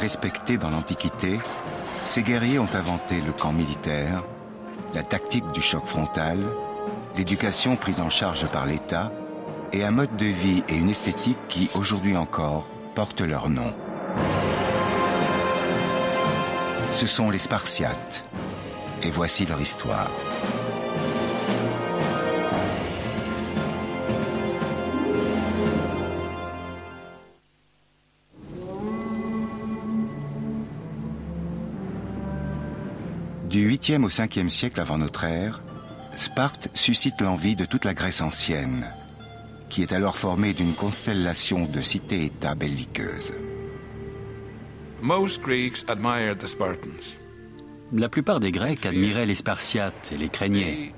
respectés dans l'Antiquité, ces guerriers ont inventé le camp militaire, la tactique du choc frontal, l'éducation prise en charge par l'État et un mode de vie et une esthétique qui, aujourd'hui encore, portent leur nom. Ce sont les Spartiates, et voici leur histoire. Du 8e au 5e siècle avant notre ère, Sparte suscite l'envie de toute la Grèce ancienne, qui est alors formée d'une constellation de cités-États belliqueuses. La plupart des Grecs admiraient les Spartiates et les craignaient.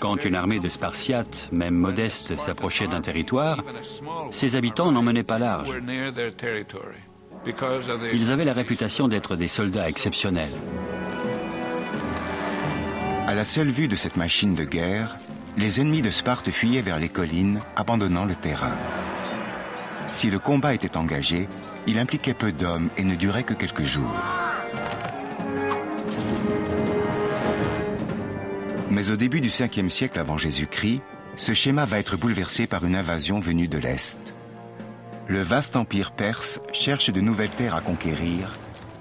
Quand une armée de Spartiates, même modeste, s'approchait d'un territoire, ses habitants n'en menaient pas large. Ils avaient la réputation d'être des soldats exceptionnels. À la seule vue de cette machine de guerre, les ennemis de Sparte fuyaient vers les collines, abandonnant le terrain. Si le combat était engagé, il impliquait peu d'hommes et ne durait que quelques jours. Mais au début du 5e siècle avant Jésus-Christ, ce schéma va être bouleversé par une invasion venue de l'Est. Le vaste empire perse cherche de nouvelles terres à conquérir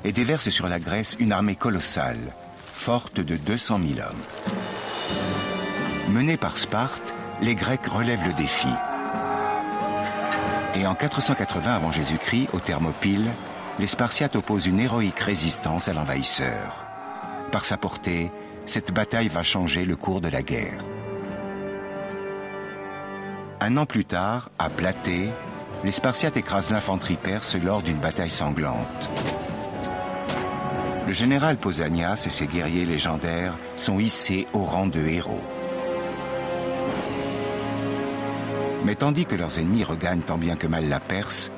et déverse sur la Grèce une armée colossale, forte de 200 000 hommes. Menés par Sparte, les Grecs relèvent le défi. Et en 480 avant Jésus-Christ, aux Thermopyles, les Spartiates opposent une héroïque résistance à l'envahisseur. Par sa portée, cette bataille va changer le cours de la guerre. Un an plus tard, à Platée, les Spartiates écrasent l'infanterie perse lors d'une bataille sanglante. Le général Pausanias et ses guerriers légendaires sont hissés au rang de héros. Mais tandis que leurs ennemis regagnent tant bien que mal la Perse,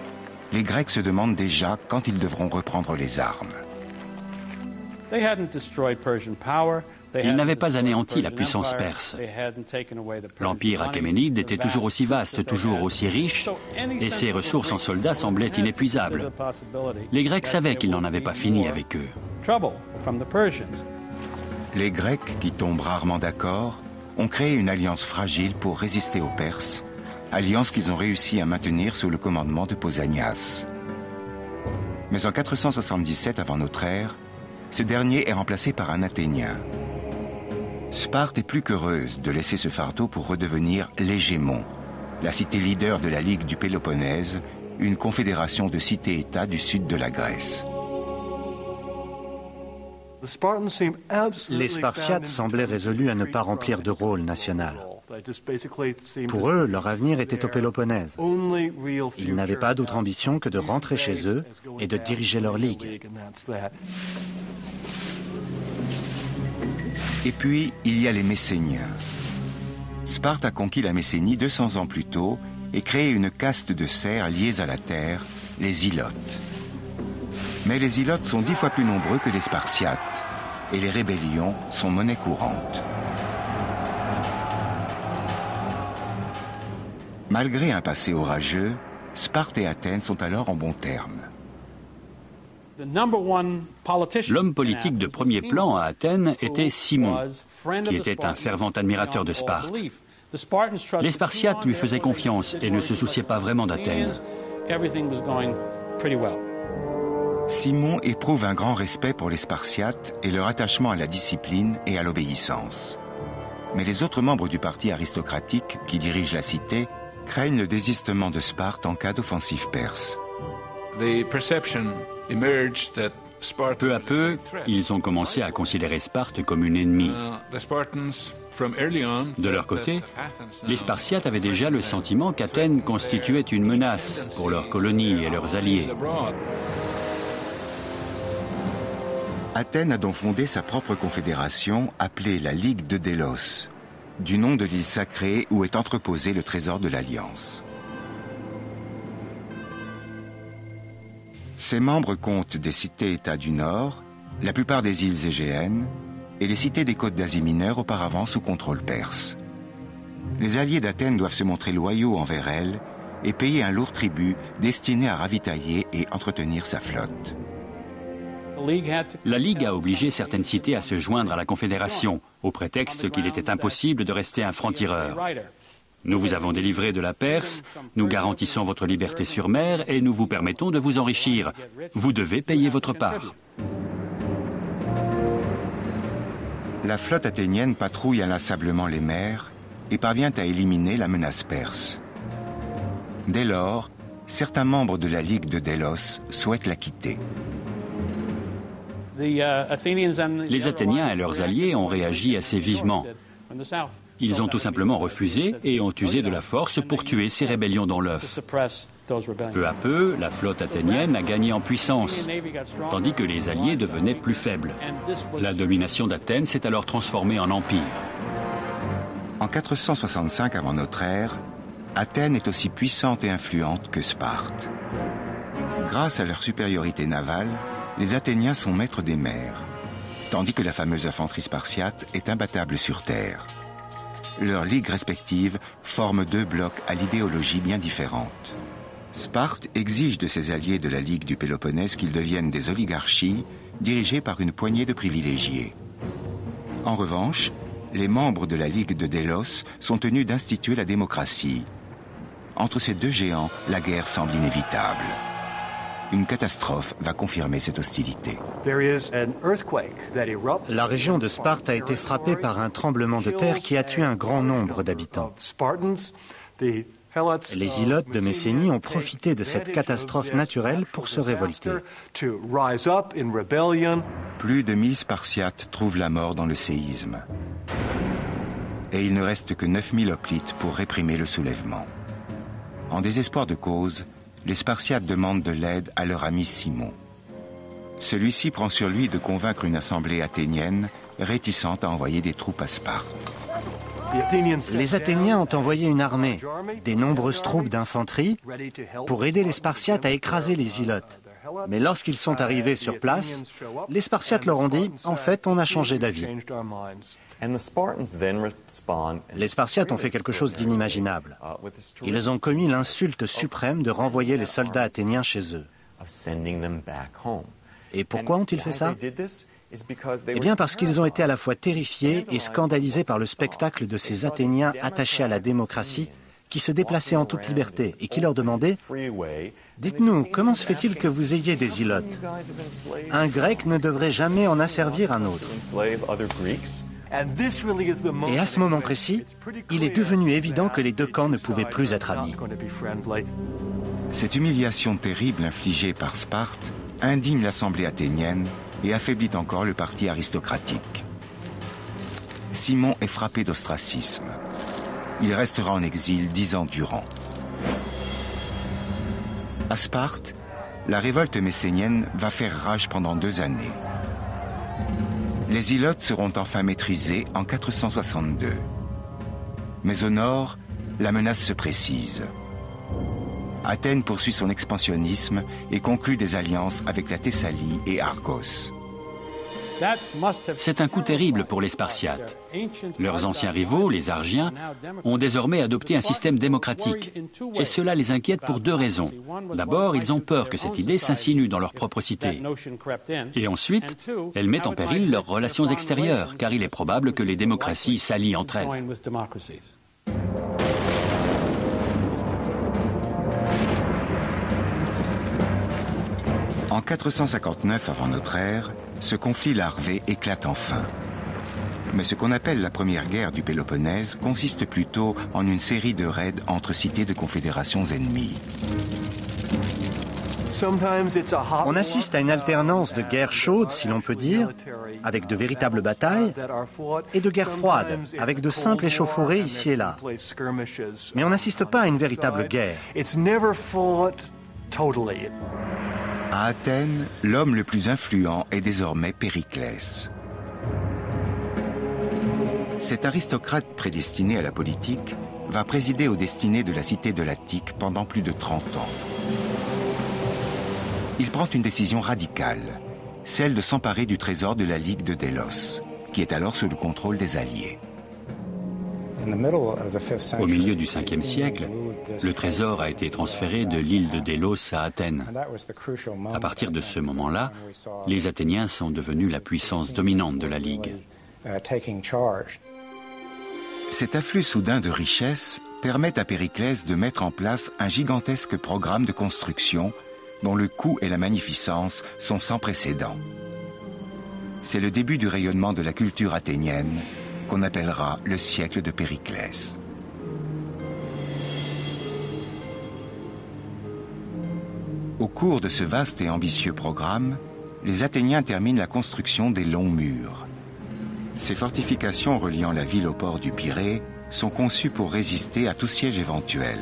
les Grecs se demandent déjà quand ils devront reprendre les armes. Ils n'avaient pas anéanti la puissance perse. L'empire achéménide était toujours aussi vaste, toujours aussi riche, et ses ressources en soldats semblaient inépuisables. Les Grecs savaient qu'ils n'en avaient pas fini avec eux. Les Grecs, qui tombent rarement d'accord, ont créé une alliance fragile pour résister aux Perses, alliance qu'ils ont réussi à maintenir sous le commandement de Pausanias. Mais en 477 avant notre ère, ce dernier est remplacé par un Athénien. Sparte est plus qu'heureuse de laisser ce fardeau pour redevenir l'hégémon, la cité leader de la Ligue du Péloponnèse, une confédération de cités-États du sud de la Grèce. Les Spartiates semblaient résolus à ne pas remplir de rôle national. Pour eux, leur avenir était au Péloponnèse. Ils n'avaient pas d'autre ambition que de rentrer chez eux et de diriger leur ligue. Et puis, il y a les Messéniens. Sparte a conquis la Messénie 200 ans plus tôt et créé une caste de serfs liés à la terre, les Ilotes. Mais les Ilotes sont 10 fois plus nombreux que les Spartiates et les rébellions sont monnaie courante. Malgré un passé orageux, Sparte et Athènes sont alors en bons termes. L'homme politique de premier plan à Athènes était Cimon, qui était un fervent admirateur de Sparte. Les Spartiates lui faisaient confiance et ne se souciaient pas vraiment d'Athènes. Cimon éprouve un grand respect pour les Spartiates et leur attachement à la discipline et à l'obéissance. Mais les autres membres du parti aristocratique qui dirige la cité craignent le désistement de Sparte en cas d'offensive perse. Peu à peu, ils ont commencé à considérer Sparte comme une ennemie. De leur côté, les Spartiates avaient déjà le sentiment qu'Athènes constituait une menace pour leurs colonies et leurs alliés. Athènes a donc fondé sa propre confédération appelée la Ligue de Délos, du nom de l'île sacrée où est entreposé le trésor de l'Alliance. Ses membres comptent des cités-États du Nord, la plupart des îles égéennes et les cités des côtes d'Asie mineure auparavant sous contrôle perse. Les alliés d'Athènes doivent se montrer loyaux envers elles et payer un lourd tribut destiné à ravitailler et entretenir sa flotte. La Ligue a obligé certaines cités à se joindre à la Confédération, au prétexte qu'il était impossible de rester un franc-tireur. Nous vous avons délivré de la Perse, nous garantissons votre liberté sur mer et nous vous permettons de vous enrichir. Vous devez payer votre part. La flotte athénienne patrouille inlassablement les mers et parvient à éliminer la menace perse. Dès lors, certains membres de la Ligue de Délos souhaitent la quitter. Les Athéniens et leurs alliés ont réagi assez vivement. Ils ont tout simplement refusé et ont usé de la force pour tuer ces rébellions dans l'œuf. Peu à peu, la flotte athénienne a gagné en puissance, tandis que les alliés devenaient plus faibles. La domination d'Athènes s'est alors transformée en empire. En 465 avant notre ère, Athènes est aussi puissante et influente que Sparte. Grâce à leur supériorité navale, les Athéniens sont maîtres des mers, tandis que la fameuse infanterie spartiate est imbattable sur terre. Leurs ligues respectives forment deux blocs à l'idéologie bien différente. Sparte exige de ses alliés de la Ligue du Péloponnèse qu'ils deviennent des oligarchies dirigées par une poignée de privilégiés. En revanche, les membres de la Ligue de Délos sont tenus d'instituer la démocratie. Entre ces deux géants, la guerre semble inévitable. Une catastrophe va confirmer cette hostilité. La région de Sparte a été frappée par un tremblement de terre qui a tué un grand nombre d'habitants. Les Ilotes de Messénie ont profité de cette catastrophe naturelle pour se révolter. Plus de 1000 Spartiates trouvent la mort dans le séisme. Et il ne reste que 9000 hoplites pour réprimer le soulèvement. En désespoir de cause, les Spartiates demandent de l'aide à leur ami Simon. Celui-ci prend sur lui de convaincre une assemblée athénienne réticente à envoyer des troupes à Sparte. Les Athéniens ont envoyé une armée, des nombreuses troupes d'infanterie, pour aider les Spartiates à écraser les Ilotes. Mais lorsqu'ils sont arrivés sur place, les Spartiates leur ont dit « En fait, on a changé d'avis ». Les Spartiates ont fait quelque chose d'inimaginable. Ils ont commis l'insulte suprême de renvoyer les soldats athéniens chez eux. Et pourquoi ont-ils fait ça ? Eh bien parce qu'ils ont été à la fois terrifiés et scandalisés par le spectacle de ces Athéniens attachés à la démocratie qui se déplaçaient en toute liberté et qui leur demandaient « Dites-nous, comment se fait-il que vous ayez des Ilotes ? Un Grec ne devrait jamais en asservir un autre. » Et à ce moment précis, il est devenu évident que les deux camps ne pouvaient plus être amis. Cette humiliation terrible infligée par Sparte indigne l'Assemblée athénienne et affaiblit encore le parti aristocratique. Simon est frappé d'ostracisme. Il restera en exil 10 ans durant. À Sparte, la révolte messénienne va faire rage pendant 2 années. Les Ilotes seront enfin maîtrisés en 462. Mais au nord, la menace se précise. Athènes poursuit son expansionnisme et conclut des alliances avec la Thessalie et Argos. C'est un coup terrible pour les Spartiates. Leurs anciens rivaux, les Argiens, ont désormais adopté un système démocratique. Et cela les inquiète pour 2 raisons. D'abord, ils ont peur que cette idée s'insinue dans leur propre cité. Et ensuite, elle met en péril leurs relations extérieures, car il est probable que les démocraties s'allient entre elles. En 459 avant notre ère, ce conflit larvé éclate enfin. Mais ce qu'on appelle la première guerre du Péloponnèse consiste plutôt en une série de raids entre cités de confédérations ennemies. On assiste à une alternance de guerres chaudes, si l'on peut dire, avec de véritables batailles, et de guerres froides, avec de simples échauffourées ici et là. Mais on n'assiste pas à une véritable guerre. À Athènes, l'homme le plus influent est désormais Périclès. Cet aristocrate prédestiné à la politique va présider aux destinées de la cité de l'Attique pendant plus de 30 ans. Il prend une décision radicale, celle de s'emparer du trésor de la Ligue de Délos, qui est alors sous le contrôle des Alliés. Au milieu du 5e siècle, le trésor a été transféré de l'île de Délos à Athènes. À partir de ce moment-là, les Athéniens sont devenus la puissance dominante de la Ligue. Cet afflux soudain de richesses permet à Périclès de mettre en place un gigantesque programme de construction dont le coût et la magnificence sont sans précédent. C'est le début du rayonnement de la culture athénienne qu'on appellera le siècle de Périclès. Au cours de ce vaste et ambitieux programme, les Athéniens terminent la construction des longs murs. Ces fortifications reliant la ville au port du Pirée sont conçues pour résister à tout siège éventuel.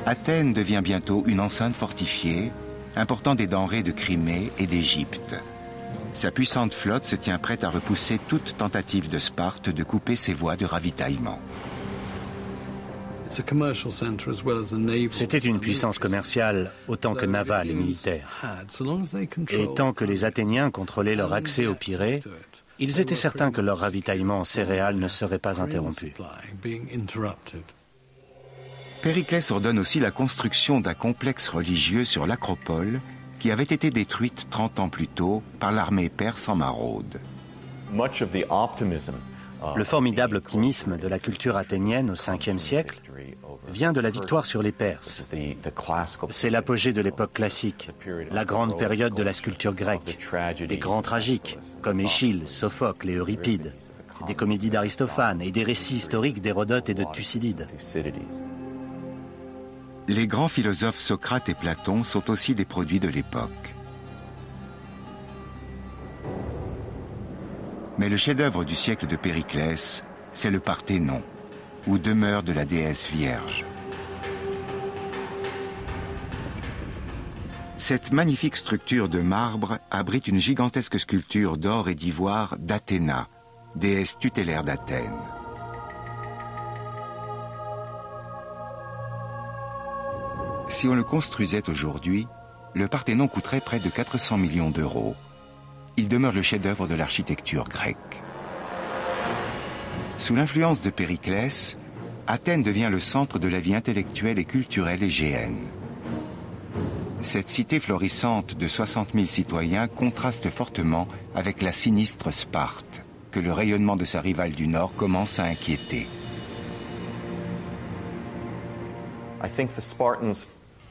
Athènes devient bientôt une enceinte fortifiée, important des denrées de Crimée et d'Égypte. Sa puissante flotte se tient prête à repousser toute tentative de Sparte de couper ses voies de ravitaillement. C'était une puissance commerciale autant que navale et militaire. Et tant que les Athéniens contrôlaient leur accès au Pirée, ils étaient certains que leur ravitaillement en céréales ne serait pas interrompu. Périclès ordonne aussi la construction d'un complexe religieux sur l'Acropole qui avait été détruite 30 ans plus tôt par l'armée perse en maraude. Le formidable optimisme de la culture athénienne au 5e siècle vient de la victoire sur les Perses. C'est l'apogée de l'époque classique, la grande période de la sculpture grecque, des grands tragiques comme Échille, Sophocle et Euripide, des comédies d'Aristophane et des récits historiques d'Hérodote et de Thucydide. Les grands philosophes Socrate et Platon sont aussi des produits de l'époque. Mais le chef-d'œuvre du siècle de Périclès, c'est le Parthénon, où demeure de la déesse vierge. Cette magnifique structure de marbre abrite une gigantesque sculpture d'or et d'ivoire d'Athéna, déesse tutélaire d'Athènes. Si on le construisait aujourd'hui, le Parthénon coûterait près de 400 millions d'euros. Il demeure le chef-d'œuvre de l'architecture grecque. Sous l'influence de Périclès, Athènes devient le centre de la vie intellectuelle et culturelle égéenne. Cette cité florissante de 60 000 citoyens contraste fortement avec la sinistre Sparte, que le rayonnement de sa rivale du Nord commence à inquiéter.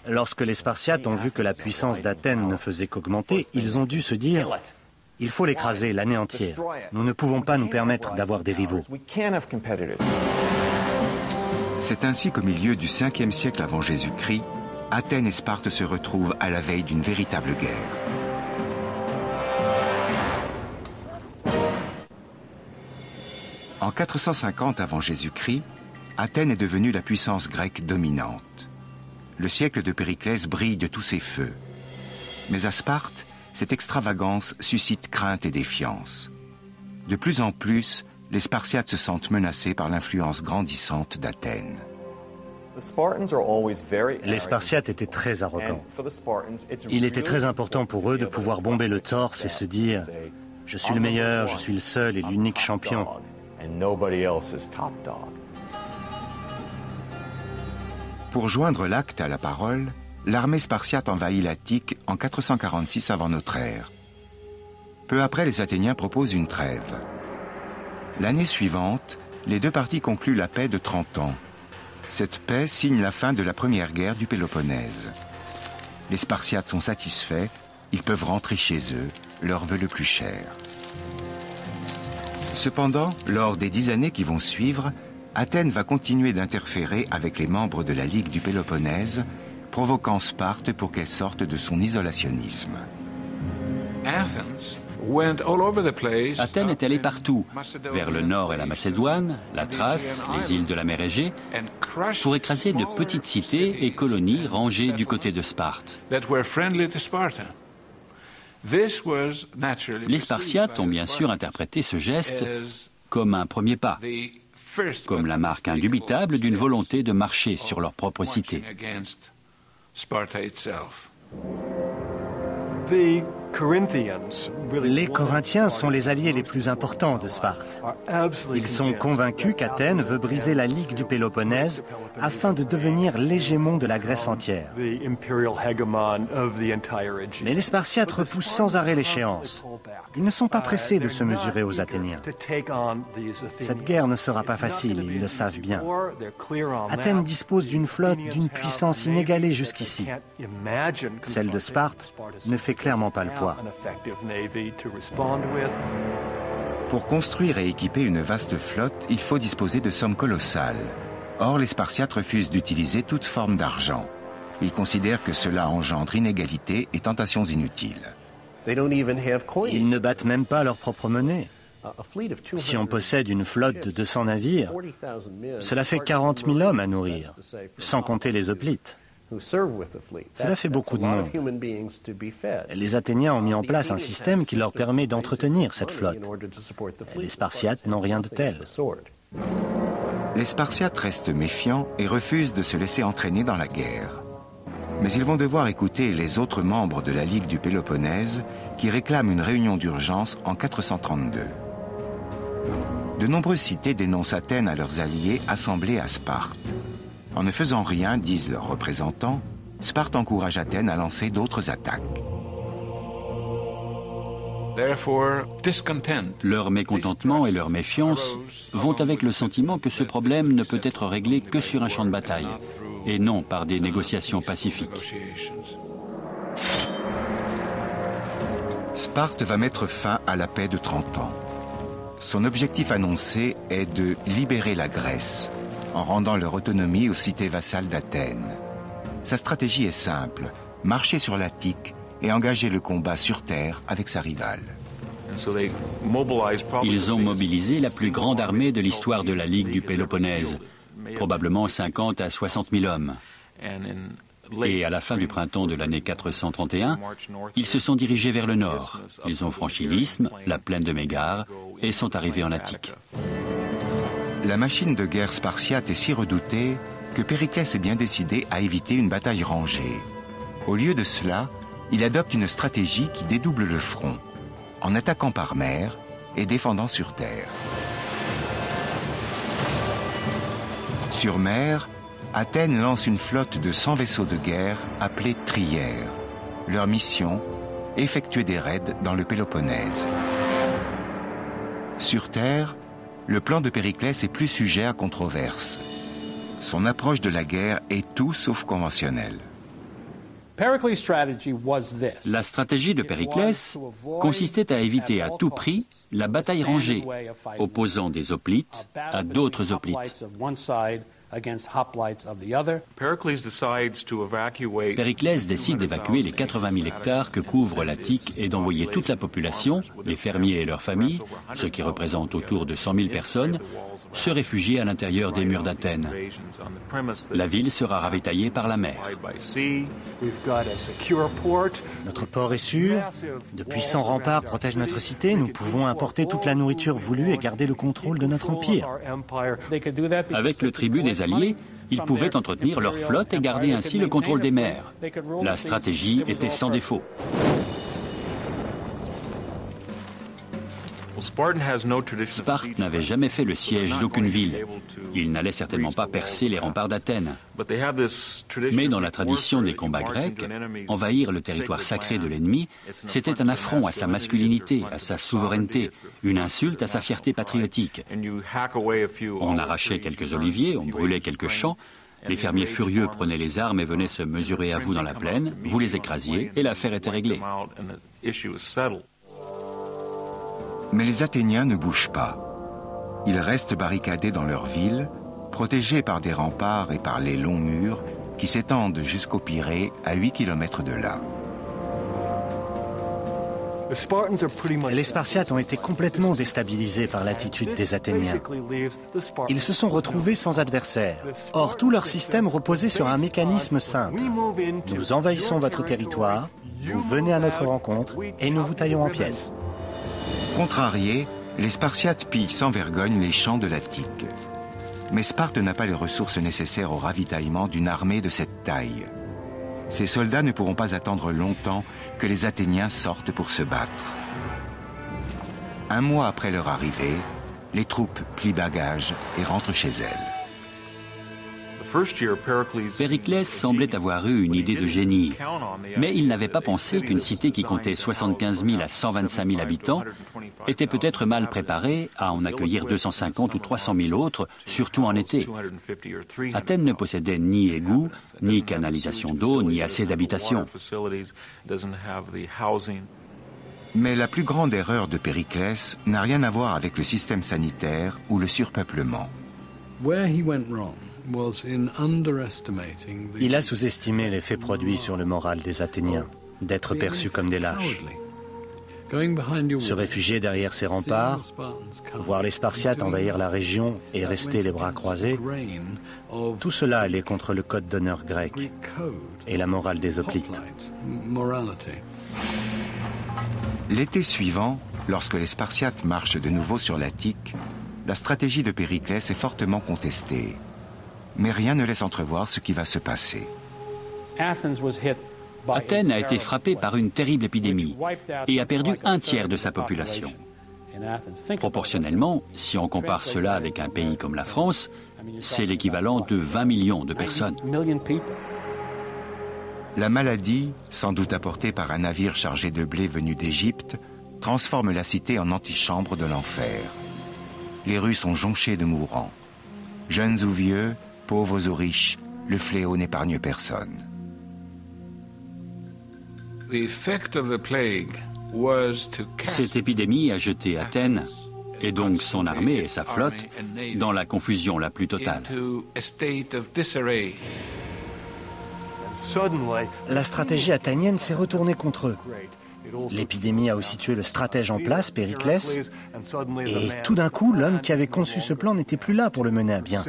Lorsque les Spartiates ont vu que la puissance d'Athènes ne faisait qu'augmenter, ils ont dû se dire « Il faut l'écraser, l'anéantir. Nous ne pouvons pas nous permettre d'avoir des rivaux. » C'est ainsi qu'au milieu du 5e siècle avant Jésus-Christ, Athènes et Sparte se retrouvent à la veille d'une véritable guerre. En 450 avant Jésus-Christ, Athènes est devenue la puissance grecque dominante. Le siècle de Périclès brille de tous ses feux. Mais à Sparte, cette extravagance suscite crainte et défiance. De plus en plus, les Spartiates se sentent menacés par l'influence grandissante d'Athènes. Les Spartiates étaient très arrogants. Il était très important pour eux de pouvoir bomber le torse et se dire « Je suis le meilleur, je suis le seul et l'unique champion ». Pour joindre l'acte à la parole, l'armée spartiate envahit l'Attique en 446 avant notre ère. Peu après, les Athéniens proposent une trêve. L'année suivante, les deux parties concluent la paix de 30 ans. Cette paix signe la fin de la première guerre du Péloponnèse. Les Spartiates sont satisfaits, ils peuvent rentrer chez eux, leur vœu le plus cher. Cependant, lors des 10 années qui vont suivre, Athènes va continuer d'interférer avec les membres de la Ligue du Péloponnèse, provoquant Sparte pour qu'elle sorte de son isolationnisme. Athènes est allée partout, vers le nord et la Macédoine, la Thrace, les îles de la mer Égée, pour écraser de petites cités et colonies rangées du côté de Sparte. Les Spartiates ont bien sûr interprété ce geste comme un premier pas, comme la marque indubitable d'une volonté de marcher sur leur propre cité. Les Corinthiens sont les alliés les plus importants de Sparte. Ils sont convaincus qu'Athènes veut briser la Ligue du Péloponnèse afin de devenir l'hégémon de la Grèce entière. Mais les Spartiates repoussent sans arrêt l'échéance. Ils ne sont pas pressés de se mesurer aux Athéniens. Cette guerre ne sera pas facile, ils le savent bien. Athènes dispose d'une flotte d'une puissance inégalée jusqu'ici. Celle de Sparte ne fait clairement pas le poids. Pour construire et équiper une vaste flotte, il faut disposer de sommes colossales. Or, les Spartiates refusent d'utiliser toute forme d'argent. Ils considèrent que cela engendre inégalité et tentations inutiles. Ils ne battent même pas leur propre monnaie. Si on possède une flotte de 200 navires, cela fait 40 000 hommes à nourrir, sans compter les hoplites. Cela fait beaucoup de monde. Les Athéniens ont mis en place un système qui leur permet d'entretenir cette flotte. Les Spartiates n'ont rien de tel. Les Spartiates restent méfiants et refusent de se laisser entraîner dans la guerre. Mais ils vont devoir écouter les autres membres de la Ligue du Péloponnèse qui réclament une réunion d'urgence en 432. De nombreuses cités dénoncent Athènes à leurs alliés assemblés à Sparte. En ne faisant rien, disent leurs représentants, Sparte encourage Athènes à lancer d'autres attaques. Leur mécontentement et leur méfiance vont avec le sentiment que ce problème ne peut être réglé que sur un champ de bataille, et non par des négociations pacifiques. Sparte va mettre fin à la paix de 30 ans. Son objectif annoncé est de libérer la Grèce, en rendant leur autonomie aux cités vassales d'Athènes. Sa stratégie est simple, marcher sur l'Attique et engager le combat sur terre avec sa rivale. Ils ont mobilisé la plus grande armée de l'histoire de la Ligue du Péloponnèse, probablement 50 à 60 000 hommes. Et à la fin du printemps de l'année 431, ils se sont dirigés vers le nord. Ils ont franchi l'isthme, la plaine de Mégare, et sont arrivés en Attique. La machine de guerre spartiate est si redoutée que Périclès est bien décidé à éviter une bataille rangée. Au lieu de cela, il adopte une stratégie qui dédouble le front, en attaquant par mer et défendant sur terre. Sur mer, Athènes lance une flotte de 100 vaisseaux de guerre appelés trières. Leur mission, effectuer des raids dans le Péloponnèse. Sur terre, le plan de Périclès est plus sujet à controverse. Son approche de la guerre est tout sauf conventionnelle. La stratégie de Périclès consistait à éviter à tout prix la bataille rangée, opposant des hoplites à d'autres hoplites. Périclès décide d'évacuer les 80 000 hectares que couvre l'Attique et d'envoyer toute la population, les fermiers et leurs familles, ce qui représente autour de 100 000 personnes, se réfugier à l'intérieur des murs d'Athènes. La ville sera ravitaillée par la mer. Notre port est sûr, de puissants remparts protègent notre cité, nous pouvons importer toute la nourriture voulue et garder le contrôle de notre empire. Avec le tribut des Alliés, ils pouvaient entretenir leur flotte et garder ainsi le contrôle des mers. La stratégie était sans défaut. Sparte n'avait jamais fait le siège d'aucune ville. Il n'allait certainement pas percer les remparts d'Athènes. Mais dans la tradition des combats grecs, envahir le territoire sacré de l'ennemi, c'était un affront à sa masculinité, à sa souveraineté, une insulte à sa fierté patriotique. On arrachait quelques oliviers, on brûlait quelques champs. Les fermiers furieux prenaient les armes et venaient se mesurer à vous dans la plaine, vous les écrasiez et l'affaire était réglée. Mais les Athéniens ne bougent pas. Ils restent barricadés dans leur ville, protégés par des remparts et par les longs murs qui s'étendent jusqu'au Pirée à 8 km de là. Les Spartiates ont été complètement déstabilisés par l'attitude des Athéniens. Ils se sont retrouvés sans adversaire. Or, tout leur système reposait sur un mécanisme simple. Nous envahissons votre territoire, vous venez à notre rencontre et nous vous taillons en pièces. Contrariés, les Spartiates pillent sans vergogne les champs de l'Attique. Mais Sparte n'a pas les ressources nécessaires au ravitaillement d'une armée de cette taille. ces soldats ne pourront pas attendre longtemps que les Athéniens sortent pour se battre. Un mois après leur arrivée, les troupes plient bagages et rentrent chez elles. Périclès semblait avoir eu une idée de génie, mais il n'avait pas pensé qu'une cité qui comptait 75 000 à 125 000 habitants était peut-être mal préparée à en accueillir 250 ou 300 000 autres, surtout en été. Athènes ne possédait ni égouts, ni canalisation d'eau, ni assez d'habitations. Mais la plus grande erreur de Périclès n'a rien à voir avec le système sanitaire ou le surpeuplement. Il a sous-estimé l'effet produit sur le moral des Athéniens, d'être perçus comme des lâches. Se réfugier derrière ses remparts, voir les Spartiates envahir la région et rester les bras croisés, tout cela allait contre le code d'honneur grec et la morale des hoplites. L'été suivant, lorsque les Spartiates marchent de nouveau sur l'Attique, la stratégie de Périclès est fortement contestée. Mais rien ne laisse entrevoir ce qui va se passer. Athènes a été frappée par une terrible épidémie et a perdu un tiers de sa population. Proportionnellement, si on compare cela avec un pays comme la France, c'est l'équivalent de 20 millions de personnes. La maladie, sans doute apportée par un navire chargé de blé venu d'Égypte, transforme la cité en antichambre de l'enfer. Les rues sont jonchées de mourants. Jeunes ou vieux, pauvres ou riches, le fléau n'épargne personne. Cette épidémie a jeté Athènes, et donc son armée et sa flotte, dans la confusion la plus totale. La stratégie athénienne s'est retournée contre eux. L'épidémie a aussi tué le stratège en place, Périclès, et tout d'un coup, l'homme qui avait conçu ce plan n'était plus là pour le mener à bien.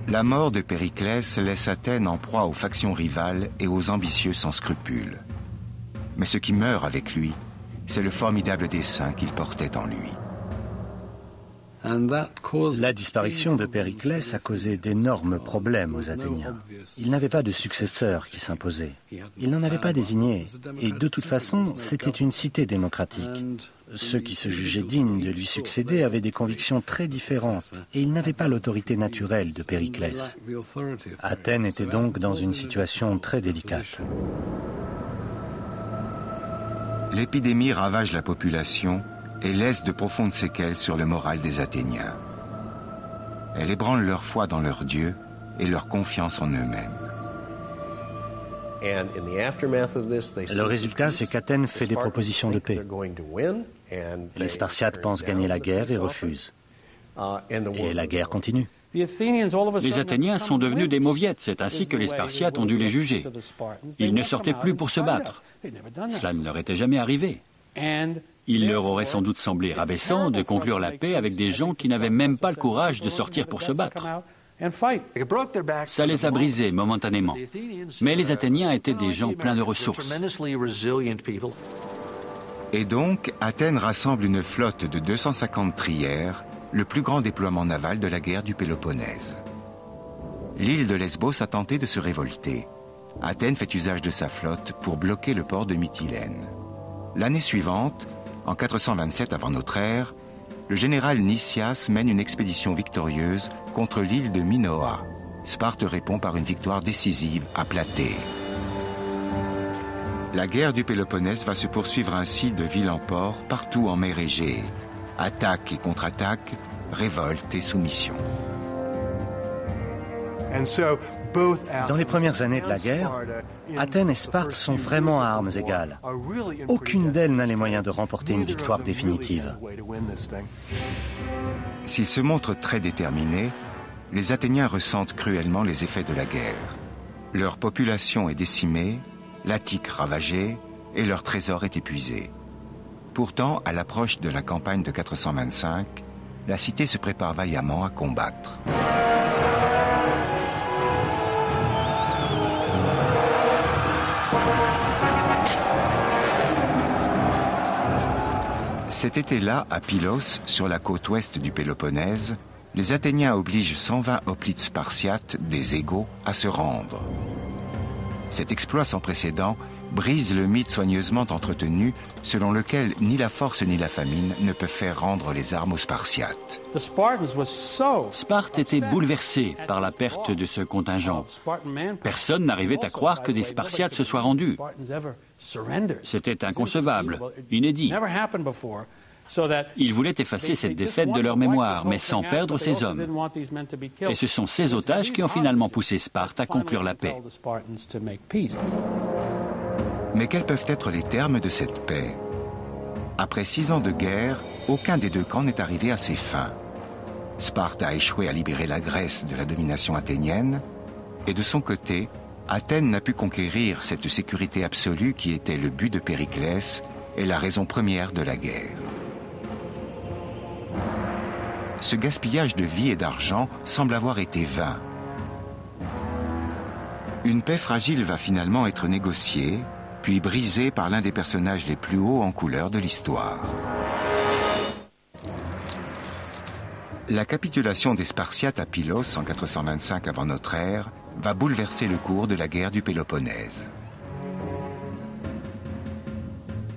La mort de Périclès laisse Athènes en proie aux factions rivales et aux ambitieux sans scrupules. Mais ce qui meurt avec lui, c'est le formidable dessein qu'il portait en lui. La disparition de Périclès a causé d'énormes problèmes aux Athéniens. Il n'avait pas de successeur qui s'imposait. Il n'en avait pas désigné. Et de toute façon, c'était une cité démocratique. Ceux qui se jugeaient dignes de lui succéder avaient des convictions très différentes. Et il n'avait pas l'autorité naturelle de Périclès. Athènes était donc dans une situation très délicate. L'épidémie ravage la population et laisse de profondes séquelles sur le moral des Athéniens. Elle ébranle leur foi dans leur Dieu et leur confiance en eux-mêmes. Le résultat, c'est qu'Athènes fait des propositions de paix. Les Spartiates pensent gagner la guerre et refusent. Et la guerre continue. Les Athéniens sont devenus des mauviettes, c'est ainsi que les Spartiates ont dû les juger. Ils ne sortaient plus pour se battre. Cela ne leur était jamais arrivé. Il leur aurait sans doute semblé rabaissant de conclure la paix avec des gens qui n'avaient même pas le courage de sortir pour se battre. Ça les a brisés momentanément. Mais les Athéniens étaient des gens pleins de ressources. Et donc, Athènes rassemble une flotte de 250 trières, le plus grand déploiement naval de la guerre du Péloponnèse. L'île de Lesbos a tenté de se révolter. Athènes fait usage de sa flotte pour bloquer le port de Mytilène. L'année suivante, en 427 avant notre ère, le général Nicias mène une expédition victorieuse contre l'île de Minoa. Sparte répond par une victoire décisive à Platée. La guerre du Péloponnèse va se poursuivre ainsi de ville en port, partout en mer Égée. Attaque et contre-attaque, révolte et soumission. Dans les premières années de la guerre, Athènes et Sparte sont vraiment à armes égales. Aucune d'elles n'a les moyens de remporter une victoire définitive. S'ils se montrent très déterminés, les Athéniens ressentent cruellement les effets de la guerre. Leur population est décimée, l'Attique ravagée et leur trésor est épuisé. Pourtant, à l'approche de la campagne de 425, la cité se prépare vaillamment à combattre. Cet été-là, à Pylos, sur la côte ouest du Péloponnèse, les Athéniens obligent 120 hoplites spartiates, des égaux, à se rendre. Cet exploit sans précédent brise le mythe soigneusement entretenu selon lequel ni la force ni la famine ne peuvent faire rendre les armes aux Spartiates. Sparte était bouleversée par la perte de ce contingent. Personne n'arrivait à croire que des Spartiates se soient rendus. C'était inconcevable, inédit. Ils voulaient effacer cette défaite de leur mémoire, mais sans perdre ces hommes. Et ce sont ces otages qui ont finalement poussé Sparte à conclure la paix. Mais quels peuvent être les termes de cette paix? Après 6 ans de guerre, aucun des deux camps n'est arrivé à ses fins. Sparte a échoué à libérer la Grèce de la domination athénienne, et de son côté, Athènes n'a pu conquérir cette sécurité absolue qui était le but de Périclès et la raison première de la guerre. Ce gaspillage de vie et d'argent semble avoir été vain. Une paix fragile va finalement être négociée, puis brisée par l'un des personnages les plus hauts en couleur de l'histoire. La capitulation des Spartiates à Pylos en 425 avant notre ère va bouleverser le cours de la guerre du Péloponnèse.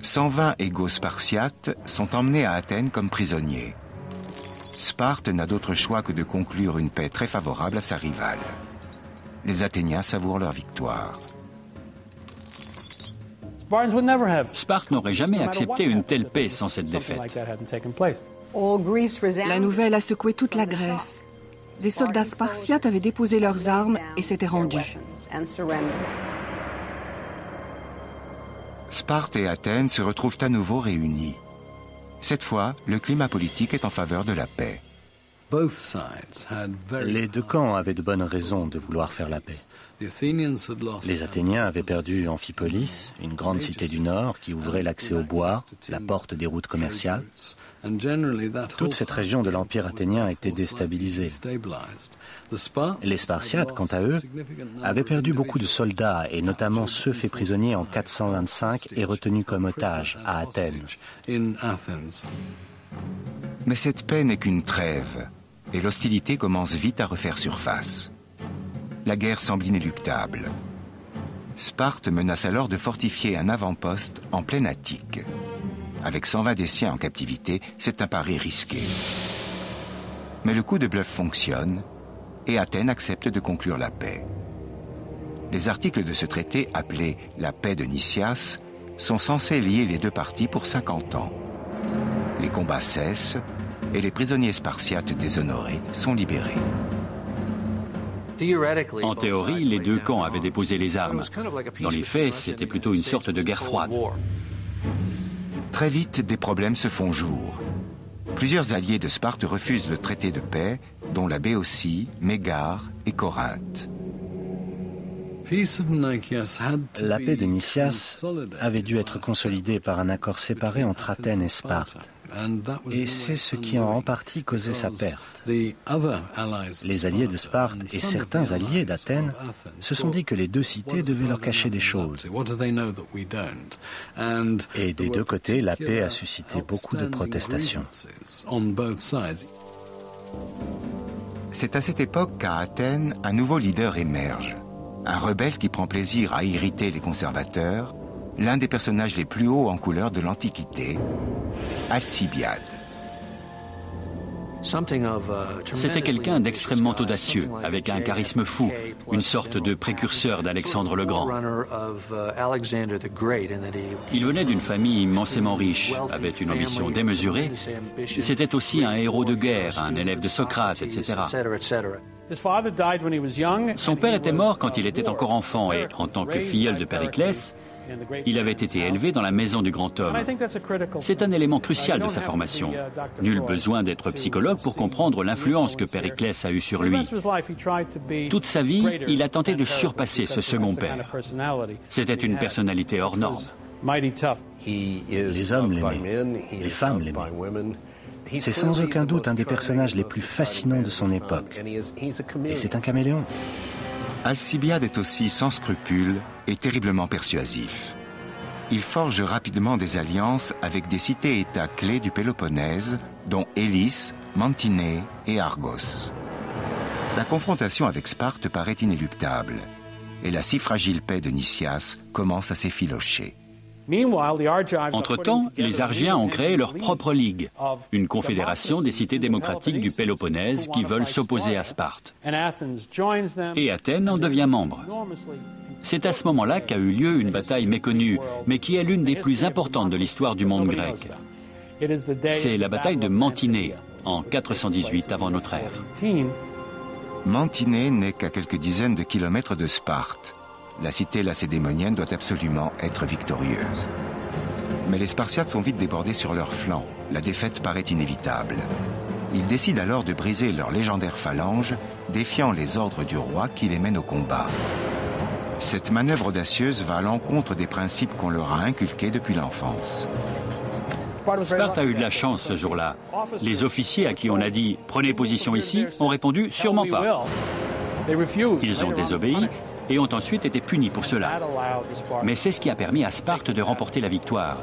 120 égaux Spartiates sont emmenés à Athènes comme prisonniers. Sparte n'a d'autre choix que de conclure une paix très favorable à sa rivale. Les Athéniens savourent leur victoire. Sparte n'aurait jamais accepté une telle paix sans cette défaite. La nouvelle a secoué toute la Grèce. Des soldats spartiates avaient déposé leurs armes et s'étaient rendus. Sparte et Athènes se retrouvent à nouveau réunis. Cette fois, le climat politique est en faveur de la paix. Les deux camps avaient de bonnes raisons de vouloir faire la paix. Les Athéniens avaient perdu Amphipolis, une grande cité du nord qui ouvrait l'accès au bois, la porte des routes commerciales. Toute cette région de l'Empire athénien était déstabilisée. Les Spartiates, quant à eux, avaient perdu beaucoup de soldats, et notamment ceux faits prisonniers en 425 et retenus comme otages à Athènes. Mais cette paix n'est qu'une trêve, et l'hostilité commence vite à refaire surface. La guerre semble inéluctable. Sparte menace alors de fortifier un avant-poste en pleine Attique. Avec 120 des siens en captivité, c'est un pari risqué. Mais le coup de bluff fonctionne, et Athènes accepte de conclure la paix. Les articles de ce traité, appelé la paix de Nicias, sont censés lier les deux parties pour 50 ans. Les combats cessent, et les prisonniers spartiates déshonorés sont libérés. En théorie, les deux camps avaient déposé les armes. Dans les faits, c'était plutôt une sorte de guerre froide. Très vite, des problèmes se font jour. Plusieurs alliés de Sparte refusent le traité de paix, dont la Béotie, Mégare et Corinthe. La paix de Nicias avait dû être consolidée par un accord séparé entre Athènes et Sparte. Et c'est ce qui a en partie causé sa perte. Les alliés de Sparte et certains alliés d'Athènes se sont dit que les deux cités devaient leur cacher des choses. Et des deux côtés, la paix a suscité beaucoup de protestations. C'est à cette époque qu'à Athènes, un nouveau leader émerge. Un rebelle qui prend plaisir à irriter les conservateurs, l'un des personnages les plus hauts en couleur de l'Antiquité, Alcibiade. C'était quelqu'un d'extrêmement audacieux, avec un charisme fou, une sorte de précurseur d'Alexandre le Grand. Il venait d'une famille immensément riche, avait une ambition démesurée. C'était aussi un héros de guerre, un élève de Socrate, etc. Son père était mort quand il était encore enfant et, en tant que filleul de Périclès, il avait été élevé dans la maison du grand homme. C'est un élément crucial de sa formation. Nul besoin d'être psychologue pour comprendre l'influence que Périclès a eue sur lui. Toute sa vie, il a tenté de surpasser ce second père. C'était une personnalité hors norme. Les hommes l'aimaient, les femmes l'aimaient. C'est sans aucun doute un des personnages les plus fascinants de son époque. Et c'est un caméléon. Alcibiade est aussi sans scrupules et terriblement persuasif. Il forge rapidement des alliances avec des cités-États clés du Péloponnèse, dont Élis, Mantinée et Argos. La confrontation avec Sparte paraît inéluctable. et la si fragile paix de Nicias commence à s'effilocher. Entre-temps, les Argiens ont créé leur propre ligue, une confédération des cités démocratiques du Péloponnèse qui veulent s'opposer à Sparte. Et Athènes en devient membre. C'est à ce moment-là qu'a eu lieu une bataille méconnue, mais qui est l'une des plus importantes de l'histoire du monde grec. C'est la bataille de Mantinée, en 418 avant notre ère. Mantinée n'est qu'à quelques dizaines de kilomètres de Sparte. La cité lacédémonienne doit absolument être victorieuse. Mais les Spartiates sont vite débordés sur leur flanc. La défaite paraît inévitable. Ils décident alors de briser leur légendaire phalange, défiant les ordres du roi qui les mène au combat. Cette manœuvre audacieuse va à l'encontre des principes qu'on leur a inculqués depuis l'enfance. Sparte a eu de la chance ce jour-là. Les officiers à qui on a dit « prenez position ici » ont répondu « sûrement pas ». Ils ont désobéi et ont ensuite été punis pour cela. Mais c'est ce qui a permis à Sparte de remporter la victoire.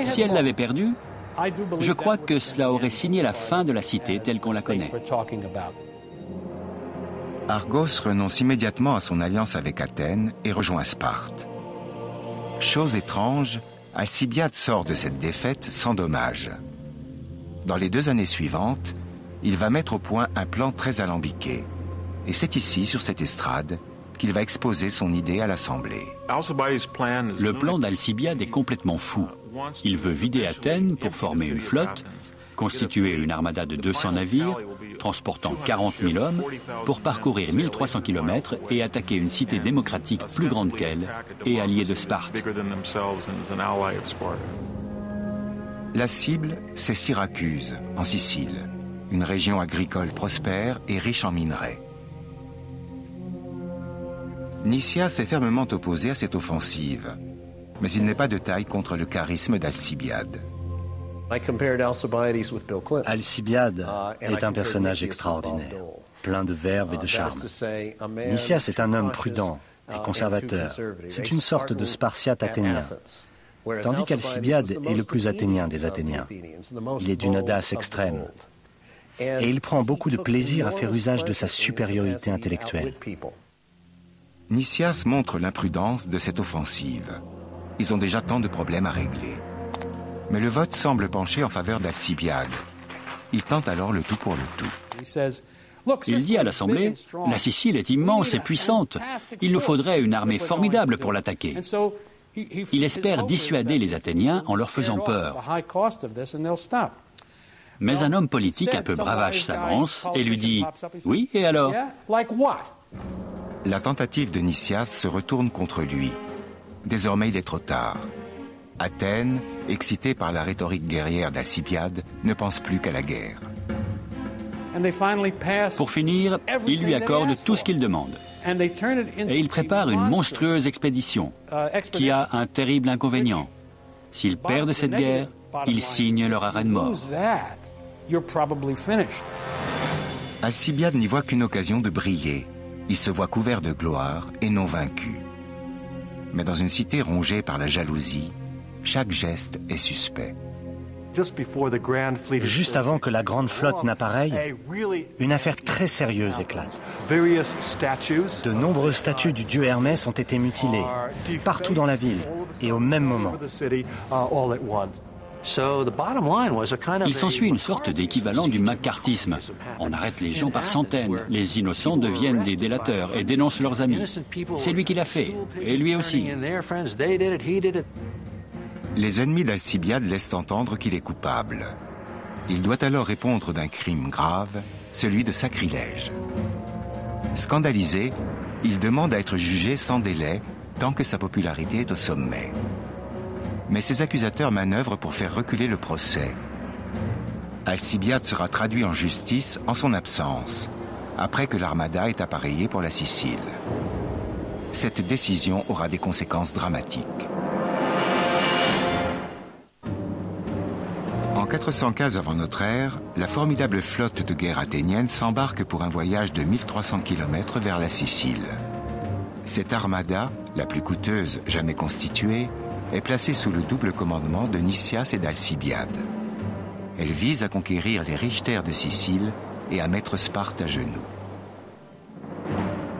Si elle l'avait perdue, je crois que cela aurait signé la fin de la cité telle qu'on la connaît. Argos renonce immédiatement à son alliance avec Athènes et rejoint Sparte. Chose étrange, Alcibiade sort de cette défaite sans dommage. Dans les 2 années suivantes, il va mettre au point un plan très alambiqué. Et c'est ici, sur cette estrade, qu'il va exposer son idée à l'Assemblée. Le plan d'Alcibiade est complètement fou. Il veut vider Athènes pour former une flotte, constituer une armada de 200 navires, transportant 40 000 hommes, pour parcourir 1300 km et attaquer une cité démocratique plus grande qu'elle et alliée de Sparte. La cible, c'est Syracuse, en Sicile, une région agricole prospère et riche en minerais. Nicias est fermement opposé à cette offensive, mais il n'est pas de taille contre le charisme d'Alcibiade. Alcibiade est un personnage extraordinaire, plein de verve et de charme. Nicias est un homme prudent et conservateur. C'est une sorte de Spartiate athénien, tandis qu'Alcibiade est le plus athénien des Athéniens. Il est d'une audace extrême et il prend beaucoup de plaisir à faire usage de sa supériorité intellectuelle. Nicias montre l'imprudence de cette offensive. Ils ont déjà tant de problèmes à régler. Mais le vote semble pencher en faveur d'Alcibiade. Il tente alors le tout pour le tout. Il dit à l'Assemblée, « La Sicile est immense et puissante. Il nous faudrait une armée formidable pour l'attaquer. » Il espère dissuader les Athéniens en leur faisant peur. Mais un homme politique un peu bravache s'avance et lui dit, « Oui, et alors ?» La tentative de Nicias se retourne contre lui. Désormais, il est trop tard. Athènes, excitée par la rhétorique guerrière d'Alcibiade, ne pense plus qu'à la guerre. Pour finir, il lui accorde tout ce qu'il demande. Et il prépare une monstrueuse expédition qui a un terrible inconvénient. S'ils perdent cette guerre, ils signent leur arrêt de mort. Alcibiade n'y voit qu'une occasion de briller. Il se voit couvert de gloire et non vaincu. Mais dans une cité rongée par la jalousie, chaque geste est suspect. Juste avant que la grande flotte n'appareille, une affaire très sérieuse éclate. De nombreuses statues du dieu Hermès ont été mutilées, partout dans la ville, et au même moment. Il s'ensuit une sorte d'équivalent du maccarthisme. On arrête les gens par centaines, les innocents deviennent des délateurs et dénoncent leurs amis. C'est lui qui l'a fait, et lui aussi. Les ennemis d'Alcibiade laissent entendre qu'il est coupable. Il doit alors répondre d'un crime grave, celui de sacrilège. Scandalisé, il demande à être jugé sans délai tant que sa popularité est au sommet. Mais ses accusateurs manœuvrent pour faire reculer le procès. Alcibiade sera traduit en justice en son absence, après que l'armada est appareillée pour la Sicile. Cette décision aura des conséquences dramatiques. En 415 avant notre ère, la formidable flotte de guerre athénienne s'embarque pour un voyage de 1300 km vers la Sicile. Cette armada, la plus coûteuse jamais constituée, est placée sous le double commandement de Nicias et d'Alcibiade. Elle vise à conquérir les riches terres de Sicile et à mettre Sparte à genoux.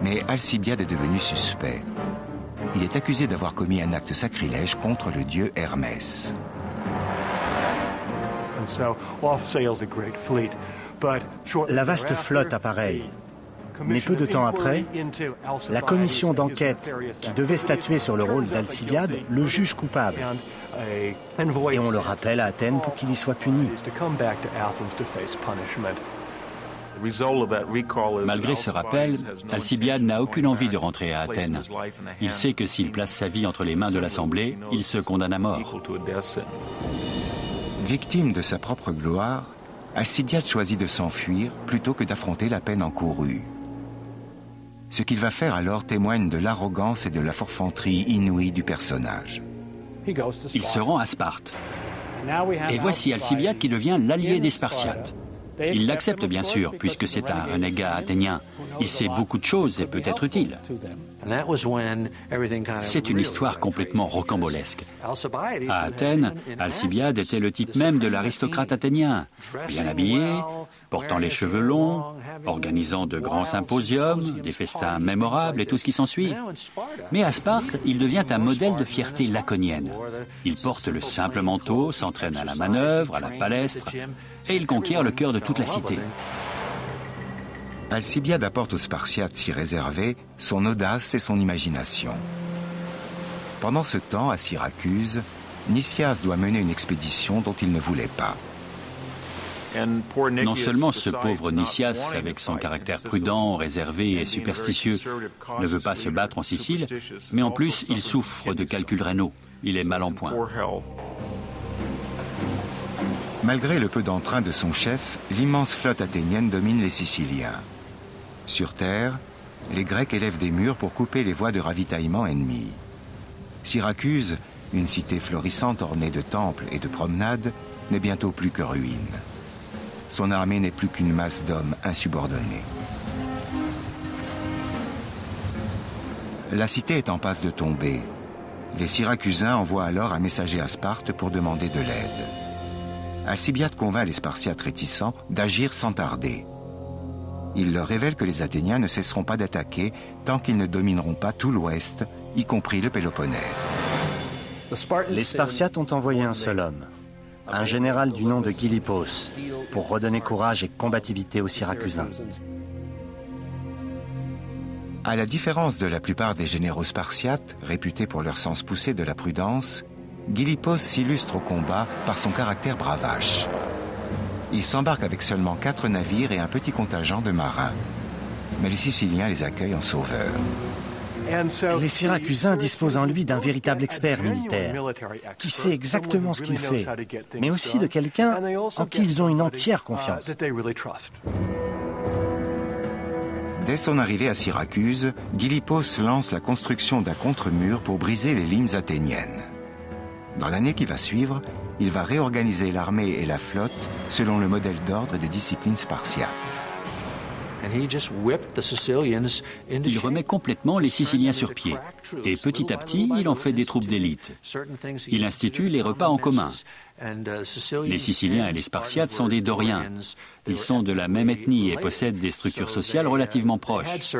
Mais Alcibiade est devenu suspect. Il est accusé d'avoir commis un acte sacrilège contre le dieu Hermès. La vaste flotte apparaît. Mais peu de temps après, la commission d'enquête qui devait statuer sur le rôle d'Alcibiade le juge coupable. Et on le rappelle à Athènes pour qu'il y soit puni. Malgré ce rappel, Alcibiade n'a aucune envie de rentrer à Athènes. Il sait que s'il place sa vie entre les mains de l'Assemblée, il se condamne à mort. Victime de sa propre gloire, Alcibiade choisit de s'enfuir plutôt que d'affronter la peine encourue. Ce qu'il va faire alors témoigne de l'arrogance et de la forfanterie inouïe du personnage. Il se rend à Sparte. Et voici Alcibiade qui devient l'allié des Spartiates. Il l'accepte bien sûr, puisque c'est un renégat athénien. Il sait beaucoup de choses et peut être utile. C'est une histoire complètement rocambolesque. À Athènes, Alcibiade était le type même de l'aristocrate athénien, bien habillé, portant les cheveux longs, organisant de grands symposiums, des festins mémorables et tout ce qui s'ensuit. Mais à Sparte, il devient un modèle de fierté laconienne. Il porte le simple manteau, s'entraîne à la manœuvre, à la palestre, et il conquiert le cœur de toute la cité. Alcibiade apporte aux Spartiates si réservés son audace et son imagination. Pendant ce temps, à Syracuse, Nicias doit mener une expédition dont il ne voulait pas. Non seulement ce pauvre Nicias, avec son caractère prudent, réservé et superstitieux, ne veut pas se battre en Sicile, mais en plus il souffre de calculs rénaux. Il est mal en point. Malgré le peu d'entrain de son chef, l'immense flotte athénienne domine les Siciliens. Sur terre, les Grecs élèvent des murs pour couper les voies de ravitaillement ennemies. Syracuse, une cité florissante ornée de temples et de promenades, n'est bientôt plus que ruine. Son armée n'est plus qu'une masse d'hommes insubordonnés. La cité est en passe de tomber. Les Syracusains envoient alors un messager à Sparte pour demander de l'aide. Alcibiade convainc les Spartiates réticents d'agir sans tarder. Il leur révèle que les Athéniens ne cesseront pas d'attaquer tant qu'ils ne domineront pas tout l'Ouest, y compris le Péloponnèse. Les Spartiates ont envoyé un seul homme, un général du nom de Gylippos, pour redonner courage et combativité aux Syracusains. À la différence de la plupart des généraux spartiates, réputés pour leur sens poussé de la prudence, Gylippos s'illustre au combat par son caractère bravache. Il s'embarque avec seulement 4 navires et un petit contingent de marins. Mais les Siciliens les accueillent en sauveurs. Les Syracusains disposent en lui d'un véritable expert militaire, qui sait exactement ce qu'il fait, mais aussi de quelqu'un en qui ils ont une entière confiance. Dès son arrivée à Syracuse, Gylippos lance la construction d'un contre-mur pour briser les lignes athéniennes. Dans l'année qui va suivre, il va réorganiser l'armée et la flotte selon le modèle d'ordre et de discipline spartiate. Il remet complètement les Siciliens sur pied. Et petit à petit, il en fait des troupes d'élite. Il institue les repas en commun. Les Siciliens et les Spartiates sont des Doriens. Ils sont de la même ethnie et possèdent des structures sociales relativement proches.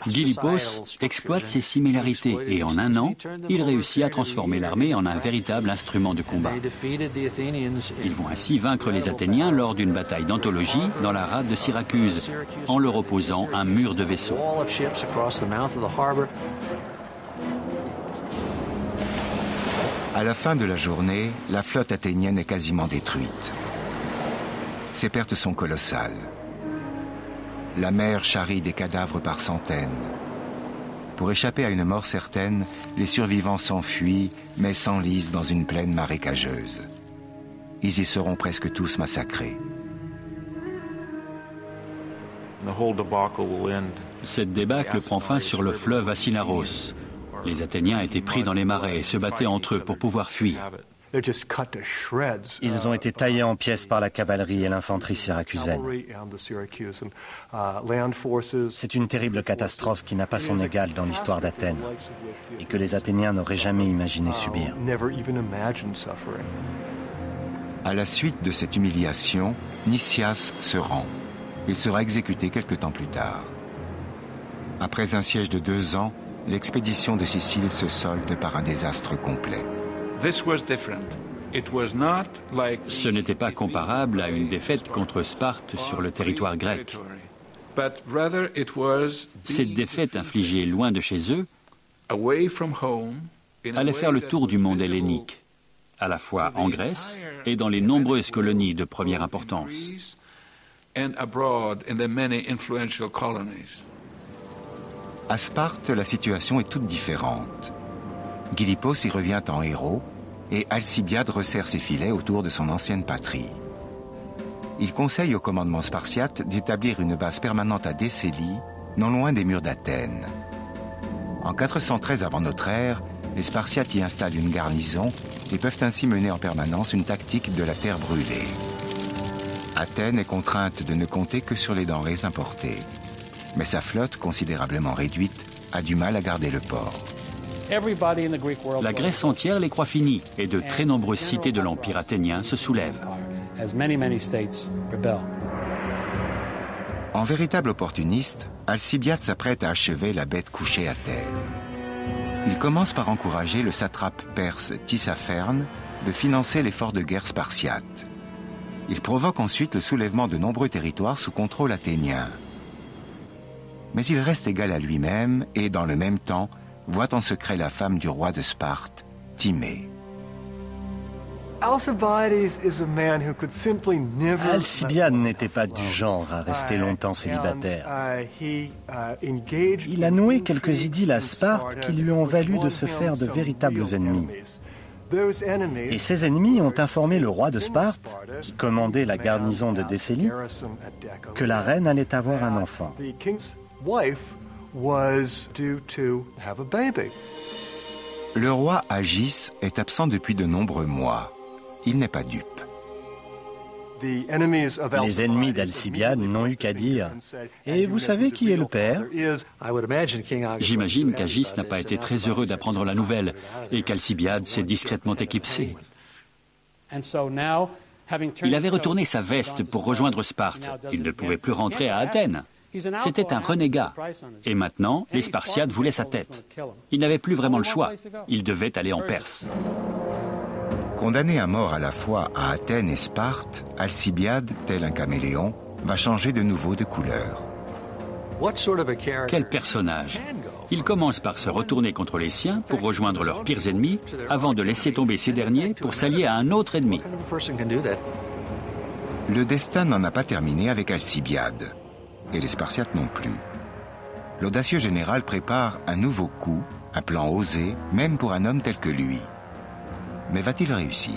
Gylippos exploite ces similarités et en un an, il réussit à transformer l'armée en un véritable instrument de combat. Ils vont ainsi vaincre les Athéniens lors d'une bataille d'anthologie dans la rade de Syracuse, en leur opposant un mur de vaisseaux. À la fin de la journée, la flotte athénienne est quasiment détruite. Ses pertes sont colossales. La mer charrie des cadavres par centaines. Pour échapper à une mort certaine, les survivants s'enfuient, mais s'enlisent dans une plaine marécageuse. Ils y seront presque tous massacrés. Cette débâcle prend fin sur le fleuve Asinaros. Les Athéniens étaient pris dans les marais et se battaient entre eux pour pouvoir fuir. Ils ont été taillés en pièces par la cavalerie et l'infanterie syracusaine. C'est une terrible catastrophe qui n'a pas son égal dans l'histoire d'Athènes et que les Athéniens n'auraient jamais imaginé subir. À la suite de cette humiliation, Nicias se rend. Il sera exécuté quelque temps plus tard. Après un siège de 2 ans, l'expédition de Sicile se solde par un désastre complet. Ce n'était pas comparable à une défaite contre Sparte sur le territoire grec. Cette défaite infligée loin de chez eux allait faire le tour du monde hellénique, à la fois en Grèce et dans les nombreuses colonies de première importance. À Sparte, la situation est toute différente. Gylippos y revient en héros et Alcibiade resserre ses filets autour de son ancienne patrie. Il conseille au commandement spartiate d'établir une base permanente à Décélie, non loin des murs d'Athènes. En 413 avant notre ère, les Spartiates y installent une garnison et peuvent ainsi mener en permanence une tactique de la terre brûlée. Athènes est contrainte de ne compter que sur les denrées importées. Mais sa flotte, considérablement réduite, a du mal à garder le port. La Grèce entière les croit finis et de très nombreuses cités de l'Empire athénien se soulèvent. En véritable opportuniste, Alcibiade s'apprête à achever la bête couchée à terre. Il commence par encourager le satrape perse Tissaphernes de financer l'effort de guerre spartiate. Il provoque ensuite le soulèvement de nombreux territoires sous contrôle athénien. Mais il reste égal à lui-même et, dans le même temps, voit en secret la femme du roi de Sparte, Timée. Alcibiade n'était pas du genre à rester longtemps célibataire. Il a noué quelques idylles à Sparte qui lui ont valu de se faire de véritables ennemis. Et ces ennemis ont informé le roi de Sparte, qui commandait la garnison de Décélie, que la reine allait avoir un enfant. Le roi Agis est absent depuis de nombreux mois. Il n'est pas dupe. Les ennemis d'Alcibiade n'ont eu qu'à dire « Et vous savez qui est le père ?» J'imagine qu'Agis n'a pas été très heureux d'apprendre la nouvelle et qu'Alcibiade s'est discrètement éclipsé. Il avait retourné sa veste pour rejoindre Sparte. Il ne pouvait plus rentrer à Athènes. C'était un renégat. Et maintenant, les Spartiates voulaient sa tête. Il n'avait plus vraiment le choix. Il devait aller en Perse. Condamné à mort à la fois à Athènes et Sparte, Alcibiade, tel un caméléon, va changer de nouveau de couleur. Quel personnage! Il commence par se retourner contre les siens pour rejoindre leurs pires ennemis, avant de laisser tomber ces derniers pour s'allier à un autre ennemi. Le destin n'en a pas terminé avec Alcibiade, et les Spartiates non plus. L'audacieux général prépare un nouveau coup, un plan osé, même pour un homme tel que lui. Mais va-t-il réussir ?